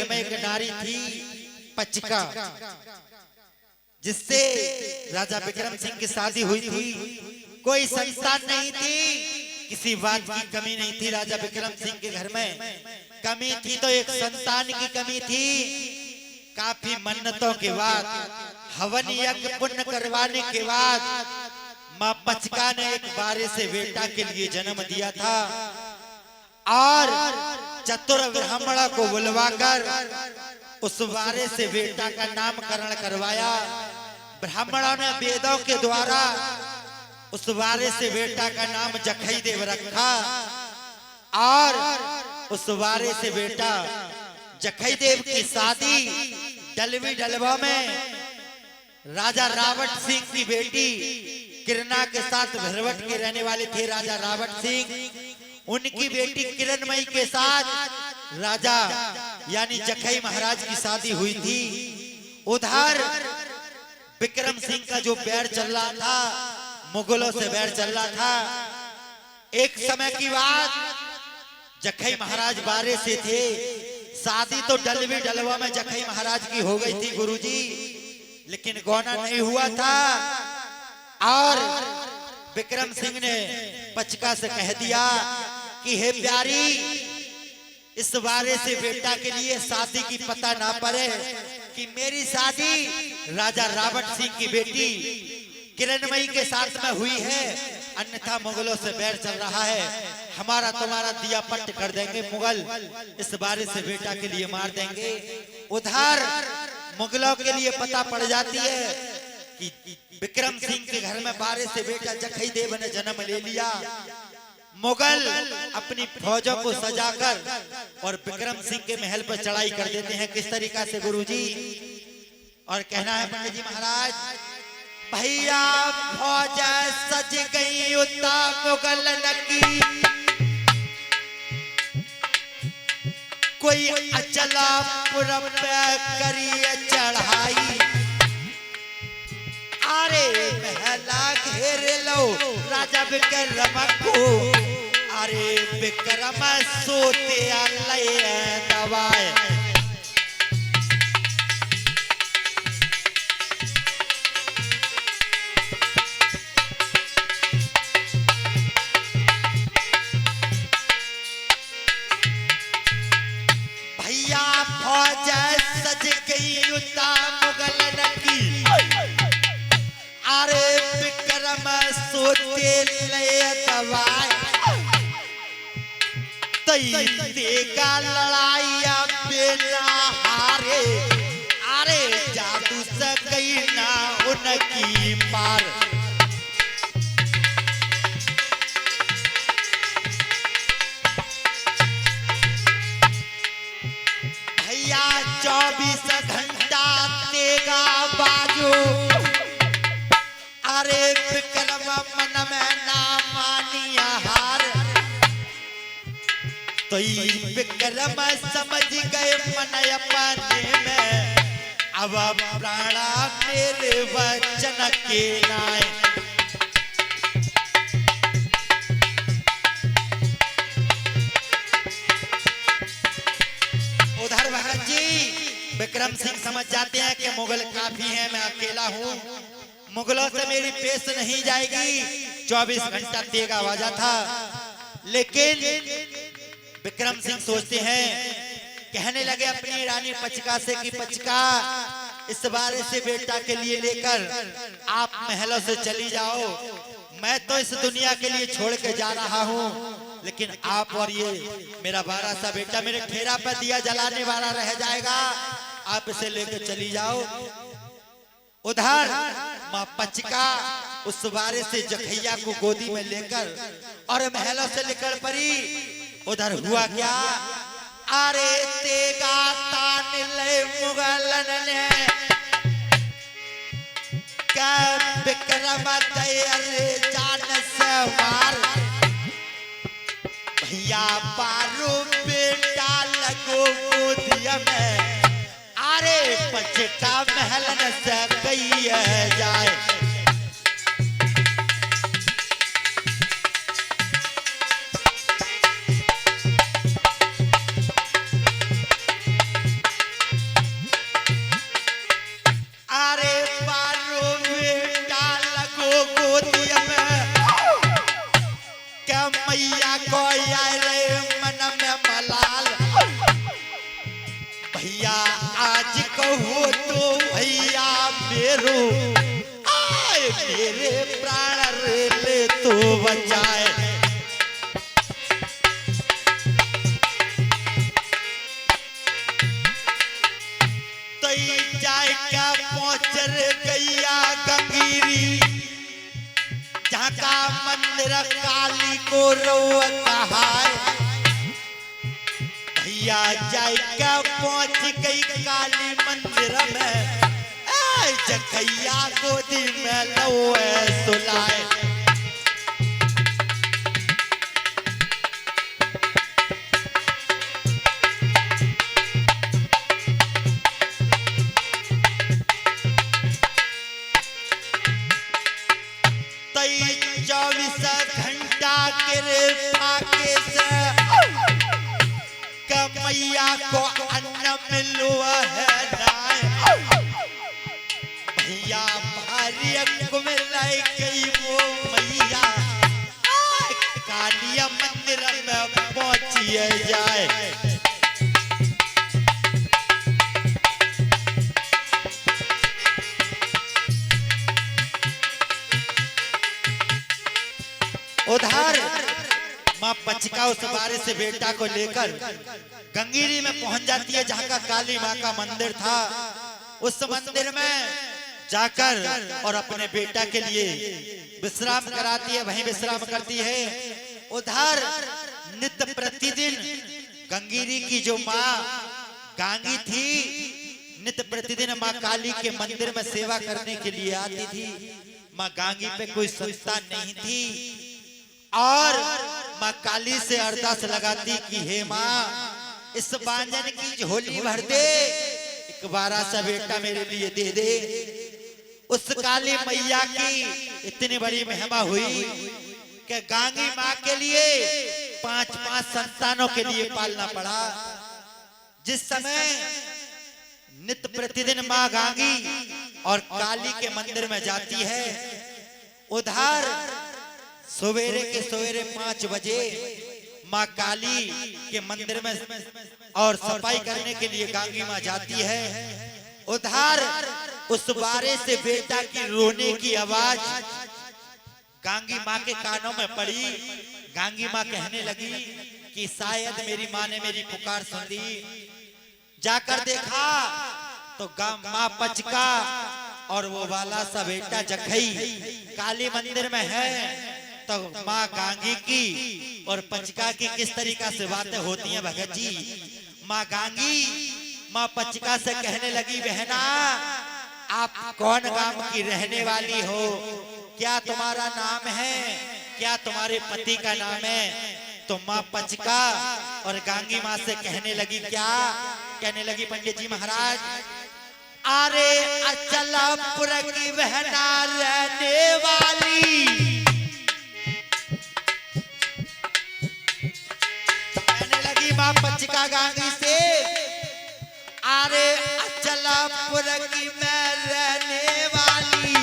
घर में एक नारी थी पचिका, जिससे राजा विक्रम सिंह की शादी हुई थी। कोई संतान नहीं थी, किसी बात की कमी नहीं थी। राजा विक्रम सिंह के घर में कमी थी तो एक संतान की कमी थी। काफी मन्नतों के बाद, हवन यज्ञ पुण्य करवाने के बाद माँ पचिका ने एक बारे से बेटा के लिए जन्म दिया था और चतुर ब्राह्मण को बुलवाकर उस बारे से बेटा का नामकरण करवाया। ब्राह्मणों ने वेदों के द्वारा उस बारे से बेटा का नाम जखई देव रखा और उस बारे से बेटा जखई देव की शादी डलवी डलवा में राजा रावट सिंह की बेटी किरणा के साथ भरवट के रहने वाले थे राजा रावट सिंह, उनकी बेटी किरणमयी के साथ राजा यानी जखई महाराज की शादी हुई थी। उधर विक्रम सिंह का जो बैर चल रहा था, मुगलों से बैर चल रहा था। एक समय की बात, जखई महाराज बारे से थे, शादी तो डलवी डलवा में जखई महाराज की हो गई थी गुरुजी, लेकिन गौना नहीं हुआ था और विक्रम सिंह ने पचिका से कह दिया कि हे प्यारी, इस बारे से बेटा के लिए शादी की पता ना पड़े कि मेरी शादी राजा रावट सिंह की बेटी किरणमयी के साथ में हुई है, अन्यथा मुगलों से बैर चल रहा है, हमारा तुम्हारा दिया पट कर देंगे मुगल, इस बारे से बेटा के लिए मार देंगे। उधर मुगलों के लिए पता पड़ जाती है कि विक्रम सिंह के घर में बारे से बेटा जखई देव ने जन्म ले लिया। मुगल अपनी फौजों को सजाकर और विक्रम सिंह के महल पर चढ़ाई कर देते हैं। किस तरीका से गुरुजी? और कहना है पंडित जी महाराज, भैया फौज सज गई उता मुगल की, कोई अचला पुरब करिए चढ़ाई, अरे महला घेर लो राजा विक्रम को, अरे विक्रम सोते दवाए। भैया फौज सज गई उता मुगल की, अरे विक्रम सोते ले दवाए, देगा लड़ाइया बेना हारे, अरे जादू से गई ना उनकी पार। भैया 24 घंटा देगा बाजू, अरे विक्रम मन में ना मानिया हार, तो विक्रम समझ गए मन अपने में, अब प्राणा मेरे वचन के नाय। उधर महाराज जी विक्रम सिंह समझ जाते हैं कि मुगल काफी हैं, मैं अकेला हूँ, मुगलों से मेरी पेश नहीं जाएगी। 24 घंटा तेगा आवाजा था, लेकिन विक्रम सिंह सोचते हैं, कहने लगे अपनी रानी पचिका से कि पचिका, इस बारे से बेटा के लिए लेकर आप महलों से चली जाओ, मैं तो इस दुनिया के लिए छोड़ के जा रहा हूँ, लेकिन आप और ये मेरा बारा सा बेटा मेरे ठेरा पर दिया जलाने वाला रह जाएगा, आप इसे लेकर चली जाओ। उधर माँ पचिका उस बारे से जखैया को गोदी में लेकर और महलों से निकल पड़ी। उधर हुआ क्या, अरे तेगा तान ले मुगलन ने, क्या विक्रम अरे जान से मार, भैया बारू बेटा लगो गोदिया में, अरे पचिका महलन से गई जाए। भैया आज कहो तो भैया मेरो आए मेरे प्राण ले तो बचाए। तो जाए क्या पहुंचर गैया गंगीरी जहाँ का मंदिर काली को रो कहा भैया जायका पहुंच गई काली मंदिर में जखैया गोदी में लो सुलाए। तई 24 घंटा के फाके से मैया को अन्न मिलो है भैया भारी को मिलाई गई वो मैया कालिया मंदिर में पहुंची जाए। उधर माँ पचिका उस बारे से बेटा को लेकर गंगीरी में पहुंच जाती है जहाँ का काली माँ का मंदिर था। उस मंदिर में जाकर और अपने बेटा के लिए विश्राम कराती है, वहीं विश्राम करती है। उधर नित्य प्रतिदिन गंगीरी की जो माँ गांगी थी नित्य प्रतिदिन माँ काली के मंदिर में सेवा करने के लिए आती थी। माँ गांगी पे कोई संस्था नहीं थी और माँ काली से अरदास लगाती कि हे माँ इस बांझन की झोली भर दे, एक बारा सा बेटा मेरे लिए दे दे। उस काली मैया की इतनी बड़ी महिमा हुई कि गांगी माँ के लिए 5-5 संतानों के लिए पालना पड़ा। जिस समय नित्य प्रतिदिन माँ गांगी और काली के मंदिर में जाती है, उधर सवेरे के सवेरे 5 बजे माँ काली के मंदिर में और सफाई करने के लिए गांगी माँ जाती है। उधर उस बारे से बेटा की रोने की आवाज गांगी माँ के कानों में पड़ी। गांगी माँ कहने लगी कि शायद मेरी माँ ने मेरी पुकार सुन ली। जाकर देखा तो माँ पचका और वो वाला सा बेटा जखई काली मंदिर में है। तो माँ गांगी की और पचका की किस तरीका से बातें होती हैं भगत जी। माँ गांगी माँ पचका से कहने लगी बहना आप कौन गांव की रहने वाली हो, क्या तुम्हारा नाम है, क्या तुम्हारे पति का नाम है। तो माँ पचका और गांगी माँ से कहने लगी क्या, कहने लगी पंडित जी महाराज अरे अचलपुर की बहना रहने वाली। कहने लगी माँ पचका गांगी से अरे अचलपुर की मैं रहने वाली।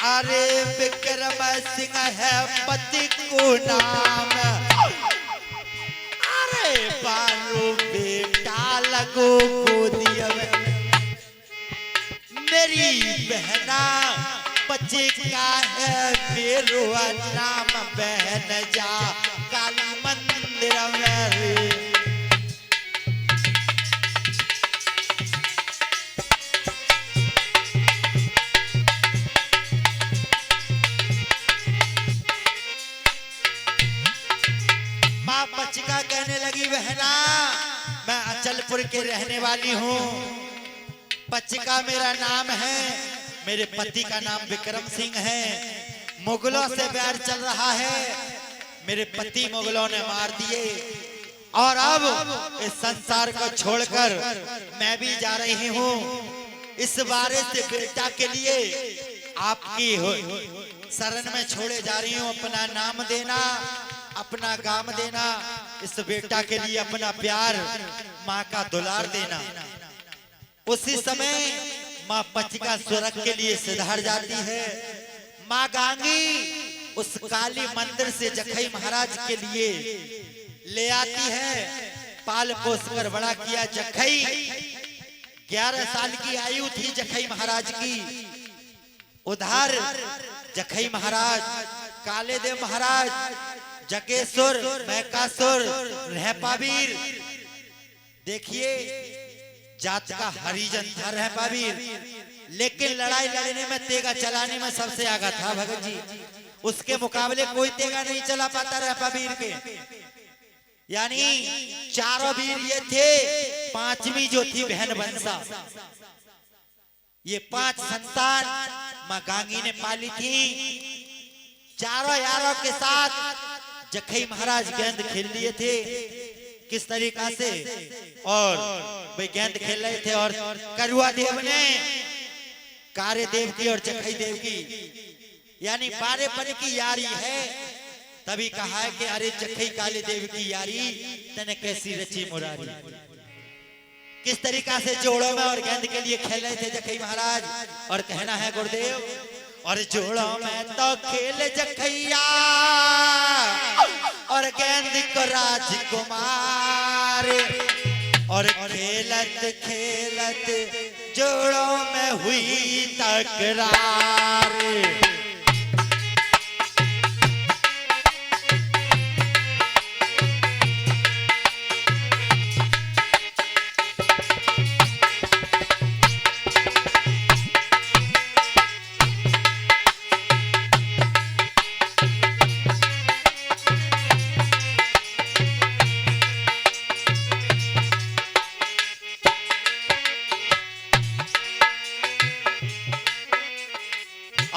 अरे विक्रम सिंह है पति को नाम, अरे बारो बेटा लगो गोदिया में। मेरी बहना पचिका है मेरो नाम बहन जा काली मंदिर में। पचिका कहने लगी बहना मैं अचलपुर के रहने वाली हूँ, पचिका मेरा नाम है, मेरे पति का नाम विक्रम सिंह है। मुगलों से बैर चल रहा है, मेरे पति मुगलों ने मार दिए और अब इस संसार को छोड़कर मैं भी जा रही हूँ। इस बारे से बेटा के लिए आपकी शरण में छोड़े जा रही हूँ। अपना नाम देना, अपना गाम देना, इस बेटा के लिए अपना प्यार माँ का दुलार देना। उसी समय माँ पचिका स्वर्ग के लिए सिधार जाती है। माँ गांगी उस काली मंदिर से जखई महाराज के लिए ले आती है पाल पोस कर बड़ा किया जखई। 11 साल की आयु थी जखई महाराज की। उधर जखई महाराज, काले देव महाराज, जगेश्वर, मैकासुर, रहपावीर, देखिए जात का हरिजन था रहपावीर, लेकिन लड़ाई लड़ने में, तेगा चलाने में सबसे आगा था भगत जी। उसके मुकाबले कोई तेगा नहीं चला पाता रहपावीर के। यानी चारों वीर ये थे, पांचवी जो थी बहन बंसा। ये 5 संतान मां गांगी ने पाली थी। चारों यारों के साथ जखई महाराज गेंद खेल लिए थे। किस तरीका से? और भाई गेंद खेल रहे थे और करुआ देव ने कार्य देव की और जखई देव की यानी बारेपन की यारी है। तभी कहा है कि अरे जखई काले देव की यारी तने कैसी रची मुरारी। किस तरीका से जोड़ों में और गेंद के लिए खेल रहे थे जखई महाराज। और कहना है गुरुदेव, और जोड़ों में तो खेल जखैया और गेंद को राजकुमार, और खेलत खेलत जोड़ों में हुई तकरार।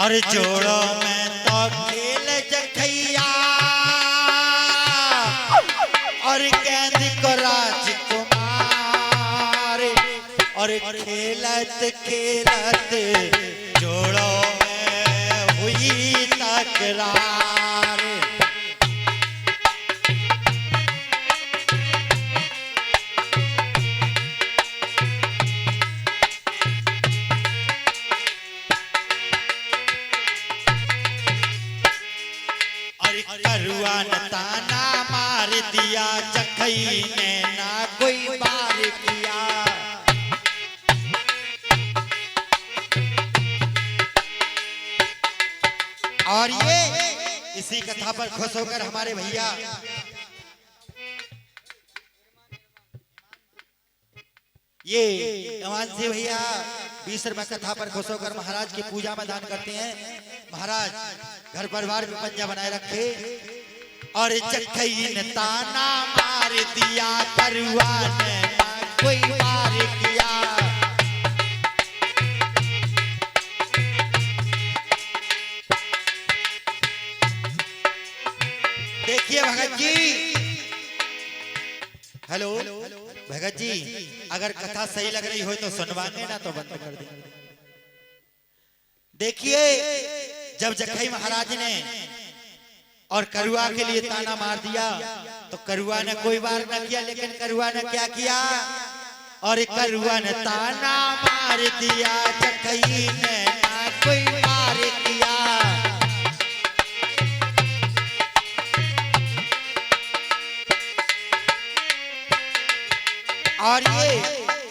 और जोड़ों में तो खेल जखैया और गेंद को राजकुमार, और खेलत खेलत जोड़ों में हुई तकरार। करुआ ने ताना मार दिया, जखई ने ना कोई बार किया। और ये इसी कथा पर खुश होकर हमारे भैया ये अमानसी भैया 20 रुपए कथा पर खुश होकर महाराज की पूजा में दान करते हैं। महाराज घर परिवार में पंजा बनाए रखे। और जखई ने ताना मार दिया, करुआ ने ना कोई बार किया। देखिए भगत जी, हेलो भगत जी, अगर कथा सही लग रही हो तो सुनवाएंगे, ना तो बंद कर देंगे। देखिए जब जखई महाराज ने और करुआ के लिए ताना मार दिया तो करुआ ने कोई बार न किया, लेकिन करुआ ने क्या किया? और करुआ ने ताना मार दिया, जखई ने ना कोई बार किया। और ये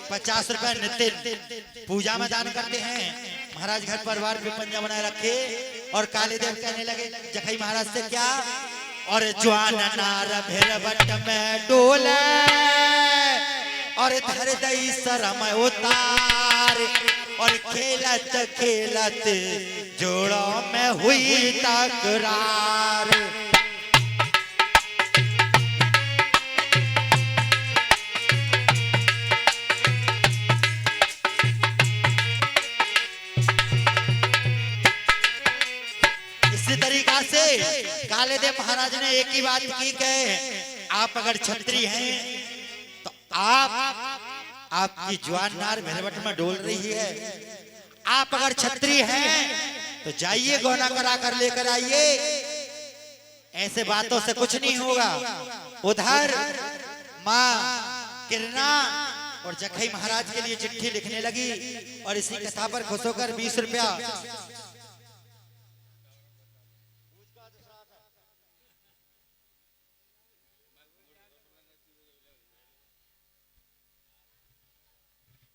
50 रुपए नित्य पूजा में दान करते हैं। महाराज घर परिवार पे पंजा बनाए रखे। और काले देव कहने लगे जखई महाराज से क्या? और ज्वान नार भेरवट में डोले और धर दई शरम उतार, और खेलत खेलत जोड़ों में हुई तकरार। तरीका से काले देव महाराज ने एक ही बात की कि आप अगर छत्री हैं तो आपकी जवान नार भेरवट में डोल रही है। आप अगर छत्री हैं तो जाइए गौना करा कर लेकर आइए। ऐसे बातों से कुछ नहीं होगा। उधर माँ किरना और जखई महाराज के लिए चिट्ठी लिखने लगी। और इसी कथा पर खुश होकर 20 रुपया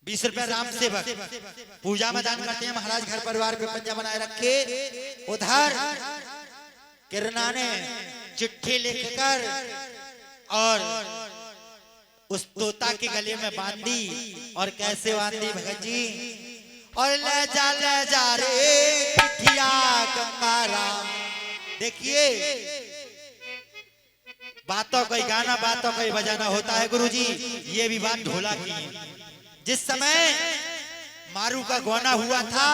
20 रुपया राम सेवक पूजा में दान करते हैं। महाराज घर परिवार पे पंजा बनाए रखे। उधर किरणा ने चिट्ठी लिखकर और उस तोता के गले में बांधी। और कैसे बांधी भगत जी? और ले जा रे चिट्ठिया गंगाराम। देखिए बातों का गाना बातों का बजाना होता है गुरुजी। ये भी बात ढोला की है। जिस समय मारू का गौना हुआ था,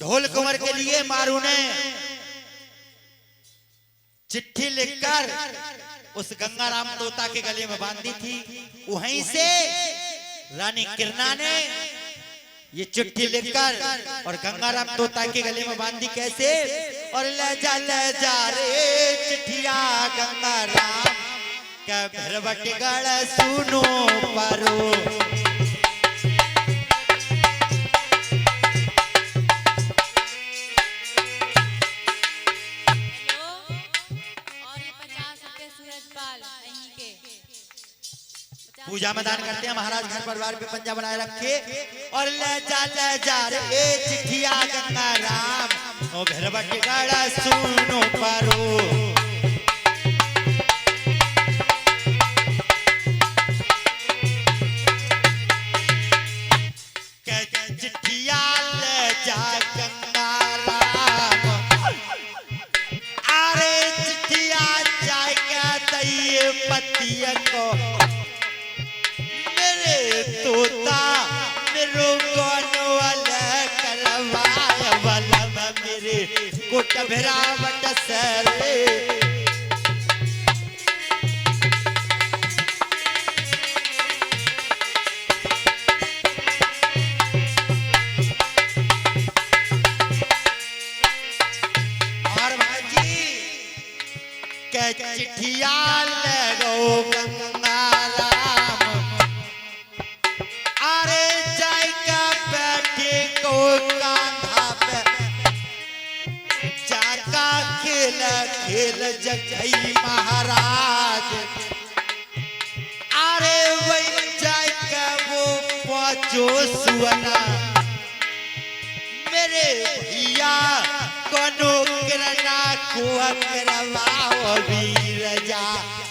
ढोल कुंवर के लिए मारू ने चिट्ठी लिखकर उस गंगाराम तोता के गले में बांधी थी। वहीं से रानी किरणा ने ये चिट्ठी लिखकर और गंगाराम तोता के गले में बांधी। कैसे? और ले जा रे चिट्ठिया गंगाराम का भरवटगढ़ सुनो पारो। पूजा में दान करते हैं। महाराज घर परिवार पे पंजा बनाए रखे। और ले जा रे चिट्ठिया गंगाराम ओ भरवटगढ़ सुनो पारो। चिट्ठिया ले जा गंगाराम, अरे चिट्ठिया जाएगा तय पतिया को तोता मेरो गौन वाला करवाया वाला मेरे कोट भरावट सरे। और भाजी के चिट्ठिया लगो गंगाराम, अरे जाएगा बैठे को कांधा पे जाका खेल खेल जगई महाराज। अरे वही जाएगा वो पांचो सुवना मेरे भैया कोनो किरणा को करवाओ वीर जा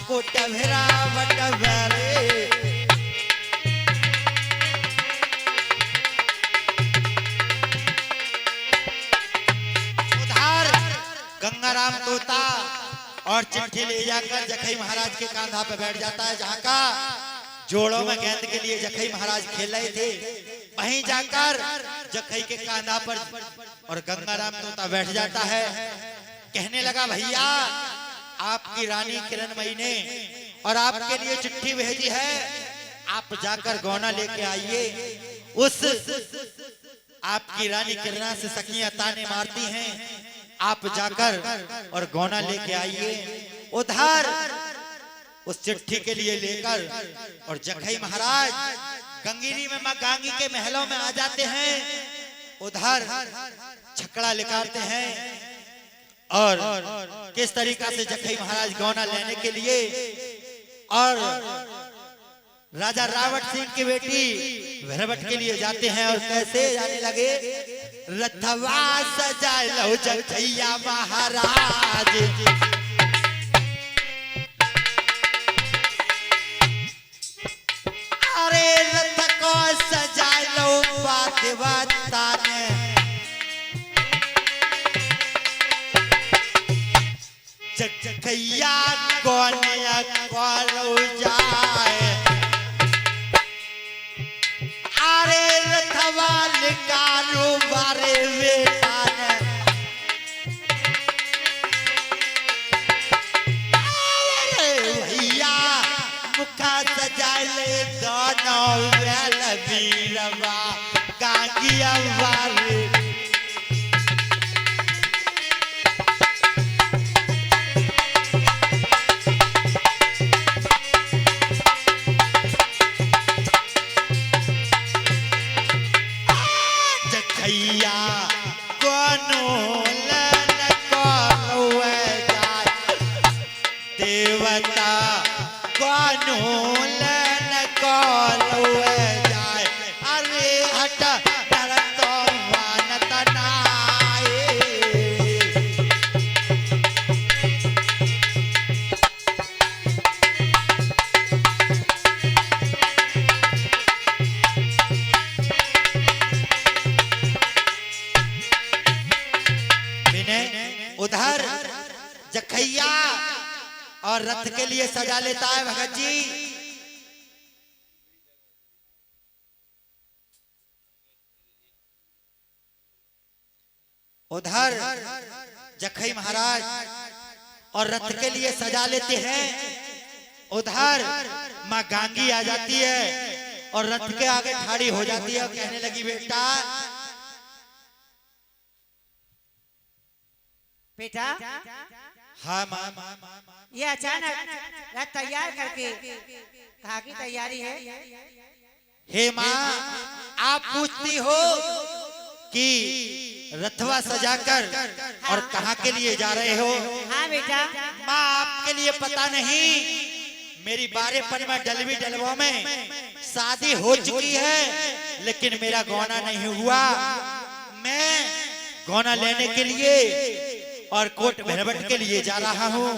कोट भरावट भरे। गंगाराम तोता और चिट्ठी ले जाकर जखई महाराज के कांधा पे बैठ जाता है। जहाँ का जोड़ों में गेंद के लिए जखई महाराज खेल रहे थे, वहीं जाकर जखई के कांधा पर और गंगाराम तोता बैठ जाता है। कहने लगा भैया आपकी रानी किरणमयी ने और आपके लिए चिट्ठी भेजी है, आप जाकर गौना लेके आइए। उस आपकी रानी किरणा से सखियां ताने मारती हैं, आप जाकर और गौना लेके आइए। उधर उस चिट्ठी के लिए लेकर और जखई महाराज गंगिरी में मां गांगी के महलों में आ जाते हैं। उधर छकड़ा निकालते हैं और किस तरीका से जखई महाराज गौना लेने के लिए और राजा रावट सिंह की बेटी भरवट के लिए जाते हैं। और कैसे जाने लगे? रथवा सजा लो जखैया महाराज, अरे रथ को सजा लो बात बताने। जखैया कौन करो जाए, अरे रथवा निकालो बारे बेटा ने। भैया मुखा सजा ले दोनों वेल वीरवा गांगिया वाले। जखैया कोनो लन कोवे जाय, देवता कोनो लन कोवे जाय। रथ के लिए सजा लेता है भगत जी। उधर जखई महाराज और रथ के लिए सजा लेते हैं। उधर माँ गांगी आ जाती है और रथ के आगे ठाड़ी हो जाती है और कहने लगी बेटा बेटा। हाँ माँ। ये अचानक रथ तैयार करके कहाँ की तैयारी है? हे माँ, आप पूछती हो कि रथवा सजाकर और कहाँ के लिए जा रहे हो? हाँ बेटा। माँ आपके लिए पता नहीं, मेरी 12 में डलवी डलवा में शादी हो चुकी है, लेकिन मेरा गौना नहीं हुआ। मैं गौना लेने के लिए और कोट भरवट के लिए जा रहा हूँ।